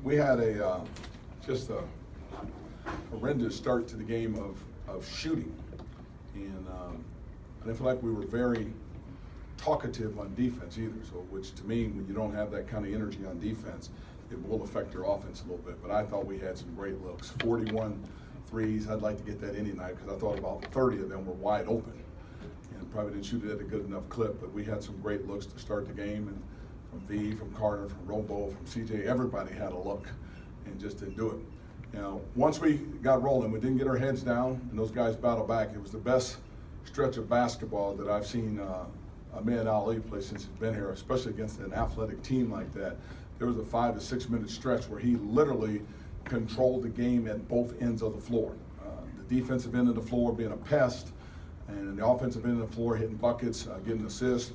we had just a horrendous start to the game of shooting. And I didn't feel like we were very talkative on defense either. So, which to me, when you don't have that kind of energy on defense, it will affect your offense a little bit. But I thought we had some great looks. 41 threes. I'd like to get that any night because I thought about 30 of them were wide open. And probably didn't shoot it at a good enough clip, but we had some great looks to start the game. And from V, from Carter, from Robo, from CJ, everybody had a look and just didn't do it. You know, once we got rolling, we didn't get our heads down, and those guys battled back. It was the best stretch of basketball that I've seen Ahmed Ali play since he's been here, especially against an athletic team like that. There was a 5 to 6 minute stretch where he literally controlled the game at both ends of the floor. The defensive end of the floor being a pest, and the offensive end of the floor hitting buckets, getting assists.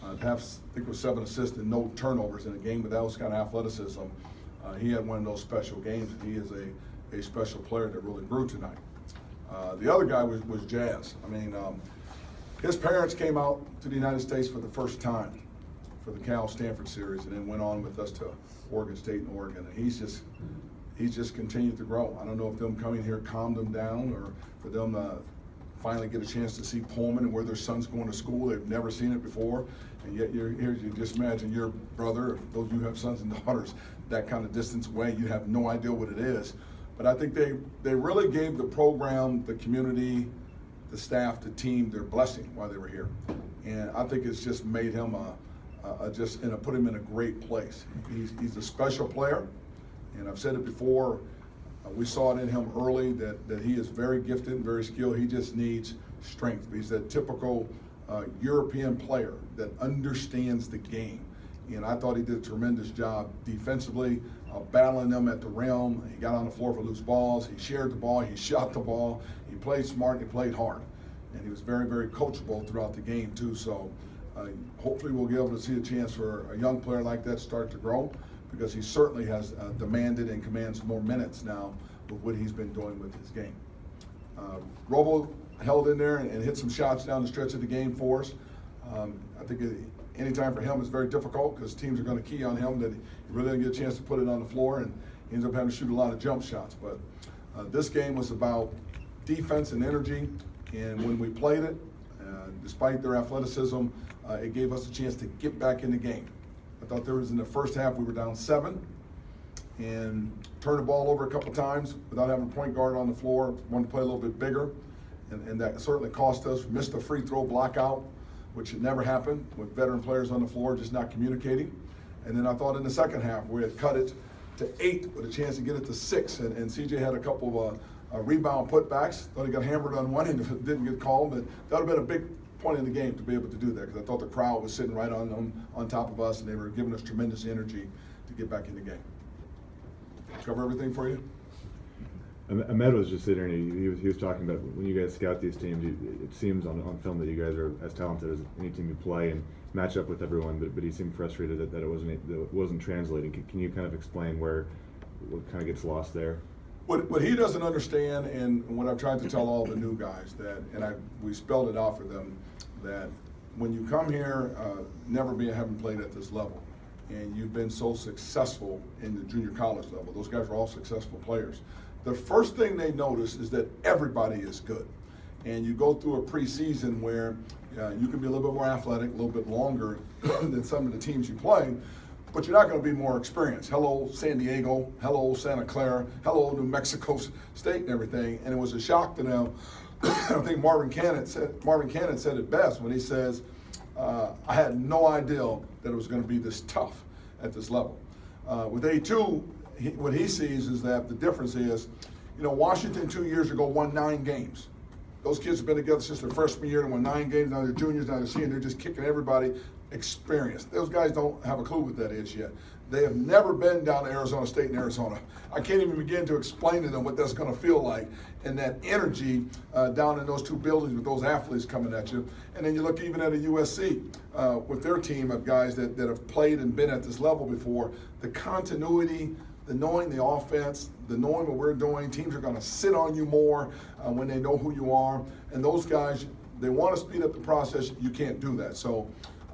I think it was 7 assists and no turnovers in a game with that was kind of athleticism. He had one of those special games, and he is a special player that really grew tonight. The other guy was Jazz. I mean, his parents came out to the United States for the first time for the Cal-Stanford series, and then went on with us to Oregon State and Oregon. And he's just continued to grow. I don't know if them coming here calmed them down, or for them finally get a chance to see Pullman and where their son's going to school. They've never seen it before, and yet you're here. You just imagine your brother, those of you who have sons and daughters, that kind of distance away. You have no idea what it is. But I think they really gave the program, the community, the staff, the team their blessing while they were here, and I think it's just made him put him in a great place. He's a special player, and I've said it before. We saw it in him early that he is very gifted and very skilled. He just needs strength. He's that typical European player that understands the game. And I thought he did a tremendous job defensively, battling them at the rim. He got on the floor for loose balls. He shared the ball. He shot the ball. He played smart. And he played hard. And he was very, very coachable throughout the game, too. So hopefully we'll be able to see a chance for a young player like that start to grow, because he certainly has demanded and commands more minutes now with what he's been doing with his game. Robo held in there and hit some shots down the stretch of the game for us. I think any time for him is very difficult because teams are going to key on him that he really didn't get a chance to put it on the floor, and he ends up having to shoot a lot of jump shots. But this game was about defense and energy, and when we played it, despite their athleticism, it gave us a chance to get back in the game. I thought there was in the first half we were down 7 and turned the ball over a couple times without having a point guard on the floor. Wanted to play a little bit bigger, and that certainly cost us. Missed a free throw block out, which had never happened with veteran players on the floor just not communicating. And then I thought in the second half we had cut it to 8 with a chance to get it to 6, and CJ had a couple of rebound putbacks. Thought he got hammered on one and didn't get called, but that would have been a big point in the game to be able to do that, because I thought the crowd was sitting right on top of us, and they were giving us tremendous energy to get back in the game. Cover everything for you? Ahmed was just sitting there, and he was talking about when you guys scout these teams, it seems on film that you guys are as talented as any team you play and match up with everyone, but he seemed frustrated that it wasn't translating. Can you kind of explain what kind of gets lost there? What he doesn't understand, and what I've tried to tell all the new guys, we spelled it out for them, that when you come here, having played at this level, and you've been so successful in the junior college level, those guys are all successful players. The first thing they notice is that everybody is good. And you go through a preseason where you can be a little bit more athletic, a little bit longer than some of the teams you play, but you're not going to be more experienced. Hello, San Diego. Hello, Santa Clara. Hello, New Mexico State and everything. And it was a shock to them. I think Marvin Cannon said it best when he says, I had no idea that it was going to be this tough at this level. With A2, what he sees is that the difference is, Washington 2 years ago won 9 games. Those kids have been together since their freshman year and won 9 games. Now they're juniors, now they're seniors. They're just kicking everybody. Experienced. Those guys don't have a clue what that is yet. They have never been down to Arizona State and Arizona. I can't even begin to explain to them what that's going to feel like, and that energy down in those 2 buildings with those athletes coming at you. And then you look even at a USC with their team of guys that have played and been at this level before. The continuity, the knowing the offense, the knowing what we're doing. Teams are going to sit on you more when they know who you are. And those guys, they want to speed up the process. You can't do that. So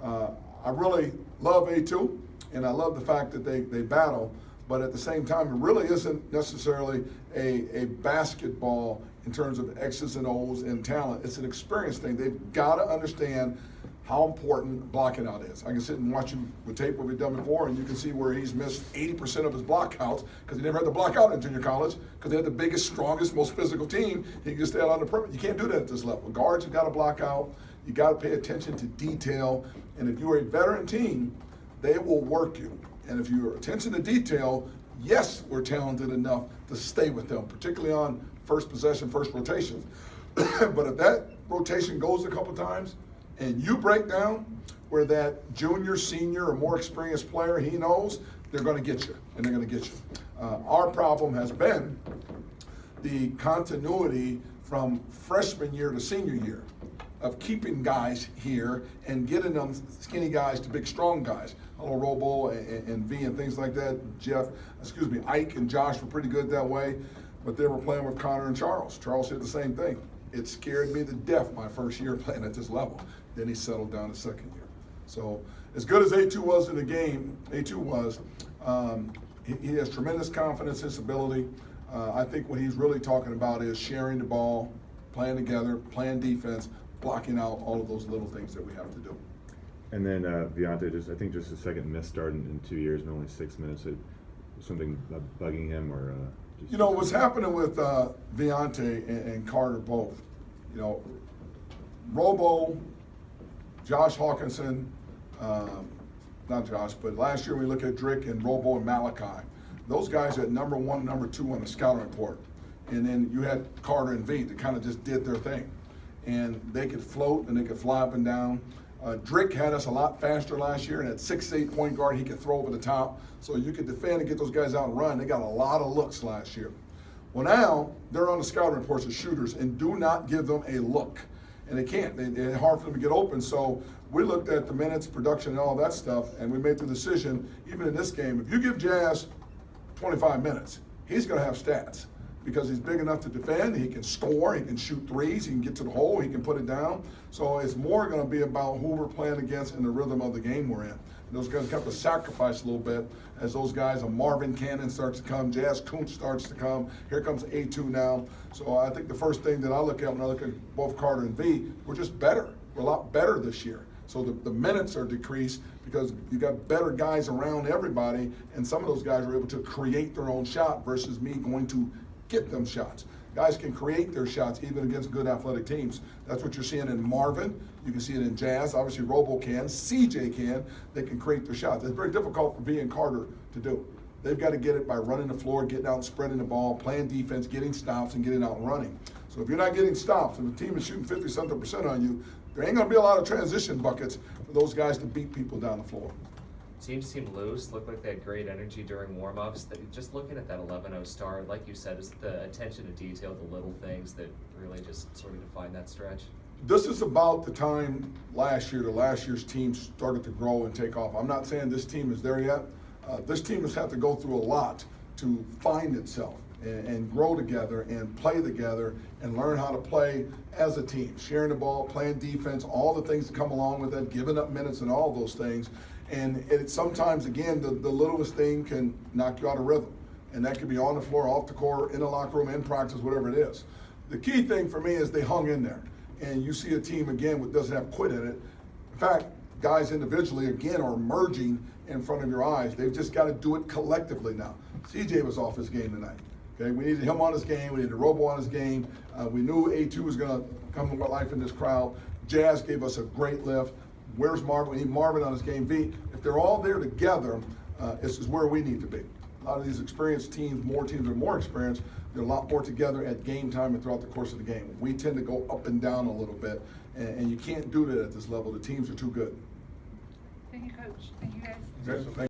I really love A2, and I love the fact that they battle, but at the same time, it really isn't necessarily a basketball in terms of X's and O's and talent. It's an experience thing. They've got to understand how important blocking out is. I can sit and watch him with tape what we've done before, and you can see where he's missed 80% of his blockouts because he never had to block out in junior college because they had the biggest, strongest, most physical team. He can just stay out on the perimeter. You can't do that at this level. Guards have got to block out. You got to pay attention to detail. And if you're a veteran team, they will work you. And if you're attention to detail, yes, we're talented enough to stay with them, particularly on first possession, first rotation. But if that rotation goes a couple times, and you break down where that junior, senior, or more experienced player, he knows, they're going to get you, and they're going to get you. Our problem has been the continuity from freshman year to senior year of keeping guys here and getting them skinny guys to big, strong guys. Hello, Robo and V and things like that. Ike and Josh were pretty good that way, but they were playing with Connor and Charles. Charles did the same thing. It scared me to death my first year playing at this level. Then he settled down the second year. So as good as A2 was in the game, A2 was, he has tremendous confidence in his ability. I think what he's really talking about is sharing the ball, playing together, playing defense, blocking out all of those little things that we have to do. And then Viante, I think just a second missed start in 2 years and only 6 minutes. Something bugging him or? You know, what's happening with Viante and Carter both, you know, Robo, Josh Hawkinson, not Josh, but last year we look at Drick and Robo and Malachi. Those guys at number 1, number 2 on the scouting report. And then you had Carter and V that kind of just did their thing. And they could float and they could fly up and down. Drick had us a lot faster last year, and at 6'8" point guard, he could throw over the top. So you could defend and get those guys out and run. They got a lot of looks last year. Well, now they're on the scouting reports as shooters, and do not give them a look. And they can't. It's hard for them to get open. So we looked at the minutes, production, and all that stuff, and we made the decision, even in this game, if you give Jazz 25 minutes, he's going to have stats. Because he's big enough to defend, he can score, he can shoot threes, he can get to the hole, he can put it down. So it's more going to be about who we're playing against and the rhythm of the game we're in. And those guys have to sacrifice a little bit as those guys, Marvin Cannon starts to come, Jazz Kuntz starts to come, here comes A2 now. So I think the first thing that I look at when I look at both Carter and V, we're just better. We're a lot better this year. So the minutes are decreased because you got better guys around everybody, and some of those guys are able to create their own shot versus me going to get them shots. Guys can create their shots even against good athletic teams. That's what you're seeing in Marvin. You can see it in Jazz. Obviously, Robo can. CJ can. They can create their shots. It's very difficult for V and Carter to do. They've got to get it by running the floor, getting out and spreading the ball, playing defense, getting stops, and getting out and running. So if you're not getting stops, if the team is shooting 50-something% on you, there ain't going to be a lot of transition buckets for those guys to beat people down the floor. Teams seemed loose, looked like they had great energy during warm-ups. Just looking at that 11-0 start, like you said, is the attention to detail, the little things that really just sort of define that stretch? This is about the time last year's team started to grow and take off. I'm not saying this team is there yet. This team has had to go through a lot to find itself and grow together and play together and learn how to play as a team, sharing the ball, playing defense, all the things that come along with that, giving up minutes and all those things. And sometimes, again, the littlest thing can knock you out of rhythm. And that could be on the floor, off the court, in the locker room, in practice, whatever it is. The key thing for me is they hung in there. And you see a team, again, that doesn't have quit in it. In fact, guys individually, again, are emerging in front of your eyes. They've just got to do it collectively now. CJ was off his game tonight. Okay, we needed him on his game. We needed Robo on his game. We knew A2 was going to come to life in this crowd. Jazz gave us a great lift. Where's Marvin? We need Marvin on his game. V, if they're all there together, this is where we need to be. A lot of these experienced teams, more teams are more experienced, they're a lot more together at game time and throughout the course of the game. We tend to go up and down a little bit, and you can't do that at this level. The teams are too good. Thank you, Coach. Thank you, guys. Okay, so thank